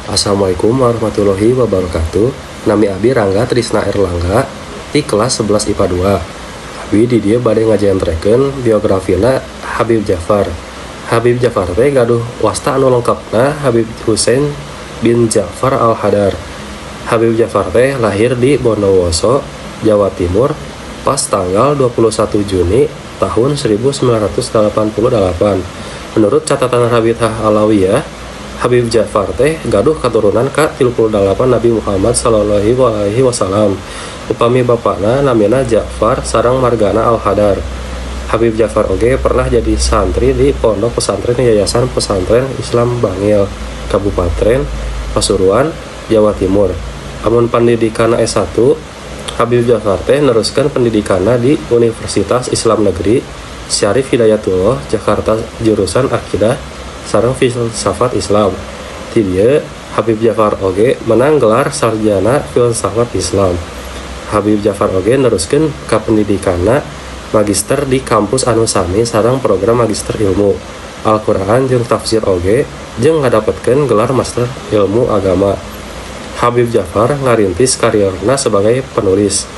Assalamualaikum warahmatullahi wabarakatuh. Nami Abi Rangga Trisna Erlangga di kelas 11 IPA 2. Abi di dieu bade ngajentrekeun biografina Habib Ja'far. Habib Ja'far teh gaduh wasta anu lengkapna Habib Husein bin Ja'far Al-Hadar. Habib Ja'far teh lahir di Bondowoso, Jawa Timur pas tanggal 21 Juni tahun 1988. Menurut catatan Rabithah Alawiyah, Habib Ja'far teh gaduh katurunan ka 38 Nabi Muhammad sallallahu alaihi wasallam. Upami bapana namina Ja'far sareng margana Al-Hadar. Habib Ja'far oge pernah jadi santri di Pondok Pesantren Yayasan Pesantren Islam Bangil, Kabupaten Pasuruan, Jawa Timur. Amun pandidikana S1, Habib Ja'far teh neruskan pendidikanna di Universitas Islam Negeri Syarif Hidayatullah Jakarta jurusan Akidah sareng filsafat Islam. Ti dieu Habib Ja'far oge menang gelar sarjana filsafat Islam. Habib Ja'far oge neruskeun ka pendidikanna magister di kampus anu sami sareng program magister ilmu Al-Qur'an jeung tafsir oge jeung ngadapetkeun gelar master ilmu agama. Habib Ja'far ngarintis karirna sebagai penulis.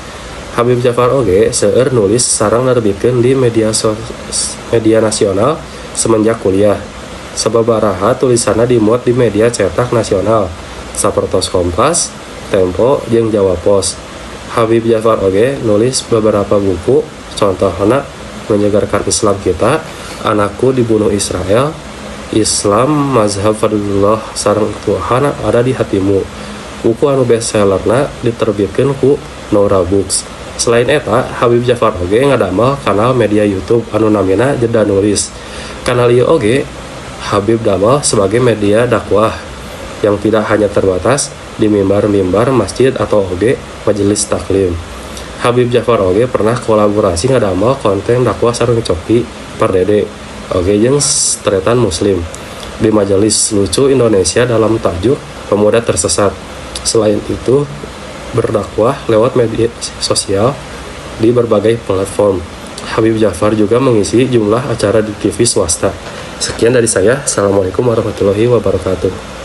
Habib Ja'far oge seueur nulis sareng nerbitkeun di media nasional semenjak kuliah. Sababaraha tulisanna dimuat di media cetak nasional sapertos Kompas, Tempo, jeung Jawa Pos. Habib Ja'far oge nulis beberapa buku, contohna Menyegarkan Islam Kita, Anakku Dibunuh Israel, Islam Mazhab Fadlullah sareng Tuhan Ada di Hatimu. Buku anu bestsellerna diterbitkeun ku Nora Books. Selain eta, Habib Ja'far oge ngadamel kanal media YouTube anu namina Jeda Nulis. Kanal ieu oge Habib damel sebagai media dakwah yang tidak hanya terbatas di mimbar-mimbar masjid atau oge majelis taklim. Habib Ja'far oge pernah kolaborasi ngadamel konten dakwah sareng Coki Pardede oge jeung Stretan Muslim di majelis lucu Indonesia dalam tajuk Pemuda Tersesat. Selain itu berdakwah lewat media sosial di berbagai platform. Habib Ja'far juga mengisi jumlah acara di TV swasta. Sekian dari saya. Assalamualaikum warahmatullahi wabarakatuh.